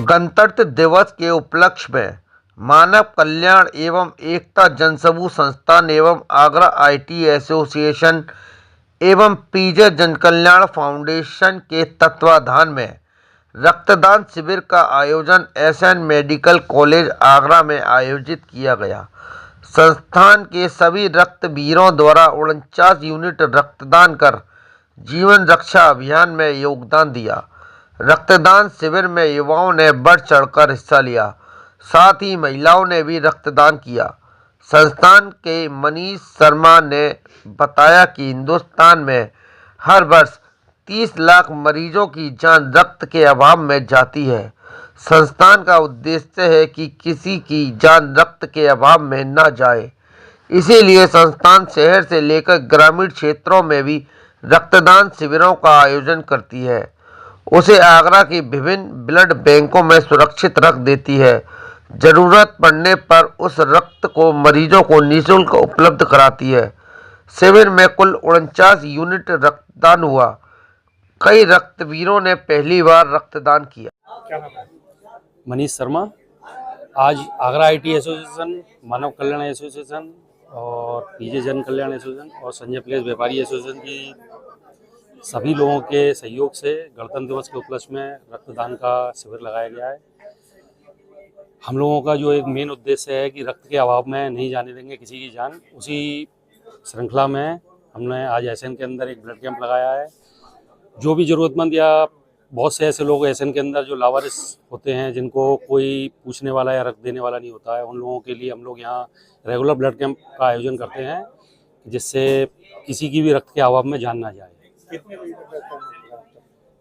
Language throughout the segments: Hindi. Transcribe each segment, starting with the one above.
गणतंत्र दिवस के उपलक्ष्य में मानव कल्याण एवं एकता जनसमूह संस्थान एवं आगरा आईटी एसोसिएशन एवं पीजे जनकल्याण फाउंडेशन के तत्वाधान में रक्तदान शिविर का आयोजन एसएन मेडिकल कॉलेज आगरा में आयोजित किया गया। संस्थान के सभी रक्तवीरों द्वारा 49 यूनिट रक्तदान कर जीवन रक्षा अभियान में योगदान दिया। रक्तदान शिविर में युवाओं ने बढ़ चढ़कर हिस्सा लिया, साथ ही महिलाओं ने भी रक्तदान किया। संस्थान के मनीष शर्मा ने बताया कि हिंदुस्तान में हर वर्ष 30 लाख मरीजों की जान रक्त के अभाव में जाती है। संस्थान का उद्देश्य है कि किसी की जान रक्त के अभाव में न जाए, इसीलिए संस्थान शहर से लेकर ग्रामीण क्षेत्रों में भी रक्तदान शिविरों का आयोजन करती है। उसे आगरा की विभिन्न ब्लड बैंकों में सुरक्षित रख देती है। जरूरत पड़ने पर उस रक्त को मरीजों को निःशुल्क उपलब्ध कराती है। शिविर में कुल 49 यूनिट रक्तदान हुआ। कई रक्तवीरों ने पहली बार रक्तदान किया। क्या नाम है? मनीष शर्मा। आज Agra IT association, Manav Kalyan association और पीजे जन कल्याण एसोसिएशन और संजय प्लेस व्यापारी एसोसिएशन की सभी लोगों के सहयोग से गणतंत्र दिवस के उपलक्ष्य में रक्तदान का शिविर लगाया गया है। हम लोगों का जो एक मेन उद्देश्य है कि रक्त के अभाव में नहीं जाने देंगे किसी की जान, उसी श्रृंखला में हमने आज एसएन के अंदर एक ब्लड कैंप लगाया है। जो भी ज़रूरतमंद या बहुत से ऐसे लोग एसएन के अंदर जो लावारिस होते हैं, जिनको कोई पूछने वाला या रक्त देने वाला नहीं होता है, उन लोगों के लिए हम लोग यहाँ रेगुलर ब्लड कैंप का आयोजन करते हैं, जिससे किसी की भी रक्त के अभाव में जान ना जाए। कितने बजे तक रहता है?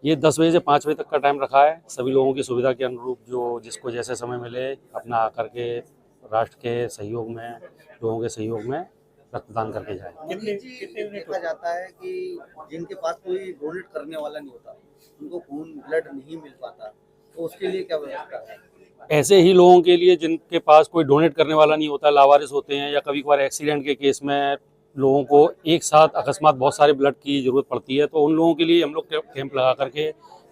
ये 10 बजे से 5 बजे तक का टाइम रखा है। सभी लोगों की सुविधा के अनुरूप जो जिसको जैसे समय मिले अपना आकर के राष्ट्र के सहयोग में, लोगों के सहयोग में रक्तदान करके जाए। कितने देखा जाता है कि जिनके पास कोई डोनेट करने वाला नहीं होता, उनको खून ब्लड नहीं मिल पाता, तो उसके लिए क्या व्यवस्था है? ऐसे ही लोगों के लिए जिनके पास कोई डोनेट करने वाला नहीं होता, लावारिस होते हैं या कभी कभार एक्सीडेंट के केस में लोगों को एक साथ अकस्मात बहुत सारे ब्लड की ज़रूरत पड़ती है, तो उन लोगों के लिए हम लोग कैंप लगा करके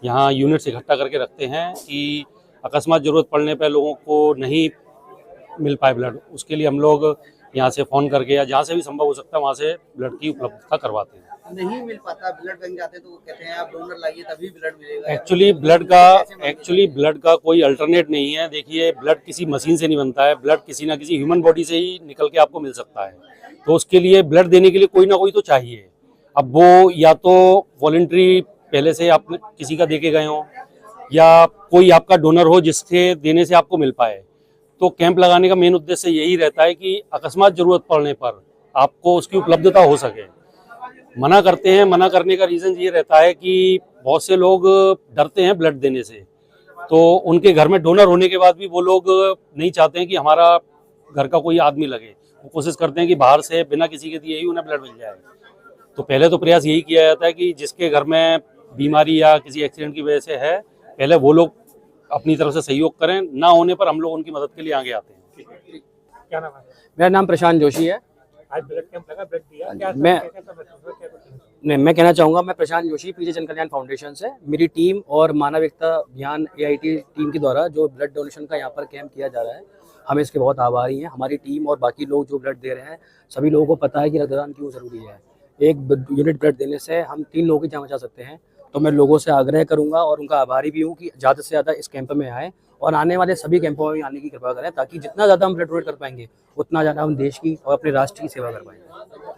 यहाँ यूनिट्स इकट्ठा करके रखते हैं कि अकस्मात ज़रूरत पड़ने पर लोगों को नहीं मिल पाए ब्लड, उसके लिए हम लोग यहाँ से फ़ोन करके या जहाँ से भी संभव हो सकता है वहाँ से ब्लड की उपलब्धता करवाते हैं। नहीं मिल पाता, ब्लड बैंक जाते तो वो कहते हैं आप डोनर लाइए तभी ब्लड मिलेगा। एक्चुअली ब्लड का कोई अल्टरनेट नहीं है। देखिए, ब्लड किसी मशीन से नहीं बनता है, ब्लड किसी ना किसी ह्यूमन बॉडी से ही निकल के आपको मिल सकता है। तो उसके लिए ब्लड देने के लिए कोई ना कोई तो चाहिए। अब वो या तो वॉलंटरी पहले से आप किसी का दे के गए हो, या कोई आपका डोनर हो जिसके देने से आपको मिल पाए। तो कैंप लगाने का मेन उद्देश्य यही रहता है कि अकस्मात जरूरत पड़ने पर आपको उसकी उपलब्धता हो सके। मना करते हैं, मना करने का रीज़न ये रहता है कि बहुत से लोग डरते हैं ब्लड देने से, तो उनके घर में डोनर होने के बाद भी वो लोग नहीं चाहते हैं कि हमारा घर का कोई आदमी लगे। वो कोशिश करते हैं कि बाहर से बिना किसी के दिए ही उन्हें ब्लड मिल जाए। तो पहले तो प्रयास यही किया जाता है कि जिसके घर में बीमारी या किसी एक्सीडेंट की वजह से है, पहले वो लोग अपनी तरफ से सहयोग करें, ना होने पर हम लोग उनकी मदद के लिए आगे आते हैं। क्या नाम है? मेरा नाम प्रशांत जोशी है। आज ब्लड कैंप लगा, ब्लड दिया, क्या मैं कहना चाहूँगा, मैं प्रशांत जोशी पीजे जन कल्याण फाउंडेशन से, मेरी टीम और मानव एकता अभियान एआईटी टीम के द्वारा जो ब्लड डोनेशन का यहाँ पर कैंप किया जा रहा है, हम इसके बहुत आभारी हैं। हमारी टीम और बाकी लोग जो ब्लड दे रहे हैं, सभी लोगों को पता है कि रक्तदान क्यों ज़रूरी है। एक यूनिट ब्लड देने से हम 3 लोगों की जान बचा सकते हैं। तो मैं लोगों से आग्रह करूंगा और उनका आभारी भी हूँ कि ज़्यादा से ज़्यादा इस कैंप में आए और आने वाले सभी कैंपों में आने की कृपा करें, ताकि जितना ज़्यादा हम ब्लड डोनेट कर पाएंगे उतना ज़्यादा हम देश की और अपने राष्ट्र की सेवा कर पाएंगे।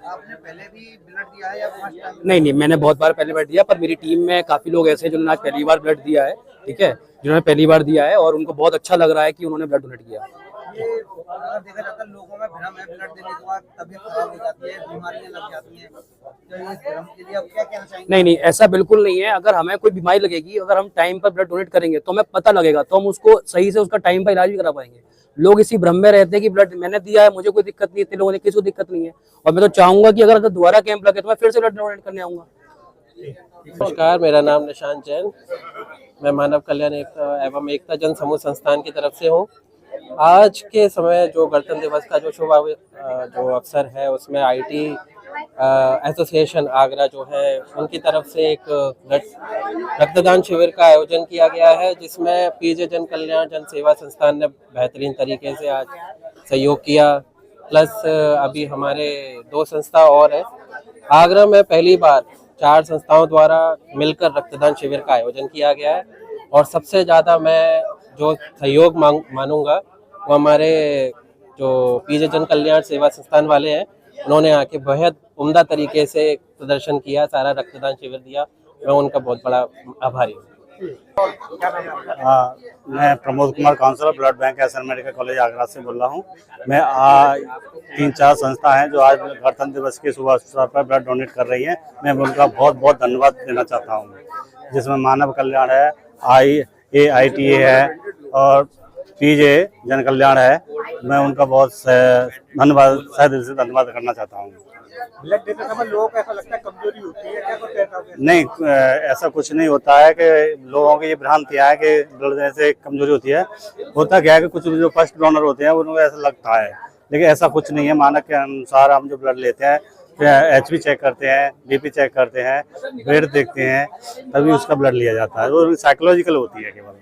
आपने पहले भी ब्लड दिया है या फर्स्ट टाइम? नहीं, मैंने बहुत बार पहले ब्लड दिया, पर मेरी टीम में काफ़ी लोग ऐसे हैं जिन्होंने आज पहली बार ब्लड दिया है। ठीक है, जिन्होंने पहली बार दिया है और उनको बहुत अच्छा लग रहा है कि उन्होंने ब्लड डोनेट किया। ये अगर देखा जाता है लोगों में भ्रम है, ब्लड देने के बाद तबीयत खराब हो जाती है, बीमारियां लग जाती हैं, तो इस भ्रम के लिए आप क्या कहना चाहेंगे? नहीं, ऐसा बिल्कुल नहीं है। अगर हमें कोई बीमारी लगेगी, अगर हम टाइम पर ब्लड डोनेट करेंगे तो हमें पता लगेगा, तो हम उसको सही से उसका टाइम पर इलाज भी करा पाएंगे। लोग इसी भ्रम में रहते हैं कि ब्लड मैंने दिया है, मुझे कोई दिक्कत नहीं है, इतने लोगों ने किसी को दिक्कत नहीं है। और मैं तो चाहूंगा कि अगर दोबारा कैंप लगे तो मैं फिर से ब्लड डोनेट करने आऊंगा। नमस्कार, मेरा नाम निशांत जैन, मैं मानव कल्याण एवं एकता जन समूह संस्थान की तरफ से हूँ। आज के समय जो गणतंत्र दिवस का जो शुभ जो अवसर है, उसमें आईटी एसोसिएशन आगरा जो है उनकी तरफ से एक रक्तदान शिविर का आयोजन किया गया है, जिसमें पीजे जन कल्याण जन सेवा संस्थान ने बेहतरीन तरीके से आज सहयोग किया। प्लस अभी हमारे 2 संस्था और है। आगरा में पहली बार 4 संस्थाओं द्वारा मिलकर रक्तदान शिविर का आयोजन किया गया है, और सबसे ज़्यादा मैं जो सहयोग मानूंगा वो हमारे जो पीजे जन कल्याण सेवा संस्थान वाले हैं, उन्होंने आके बेहद उम्दा तरीके से प्रदर्शन किया, सारा रक्तदान शिविर दिया। मैं उनका बहुत बड़ा आभारी हूँ। मैं Pramod Kumar, counsellor, blood bank SN medical college Agra से बोल रहा हूँ। मैं 3-4 संस्था हैं जो आज गणतंत्र दिवस के शुभ अवसर पर ब्लड डोनेट कर रही हैं। मैं उनका बहुत बहुत धन्यवाद देना चाहता हूँ, जिसमें मानव कल्याण है, AITA है और पीजे जन कल्याण है। मैं उनका बहुत धन्यवाद, सह दिल से धन्यवाद करना चाहता हूँ। ब्लड देते समय लोगों को ऐसा लगता है कमजोरी होती है, क्या कुछ ऐसा? नहीं, ऐसा कुछ नहीं होता है कि लोगों की ये भ्रांतियाँ है कि ब्लड देने से कमजोरी होती है। होता क्या है कि कुछ जो फर्स्ट डोनर होते हैं उनको ऐसा लगता है, लेकिन ऐसा कुछ नहीं है। मानक के अनुसार हम जो ब्लड लेते हैं, HP चेक करते हैं, BP चेक करते हैं, वेट देखते हैं, तभी उसका ब्लड लिया जाता है। वो साइकोलॉजिकल होती है केवल।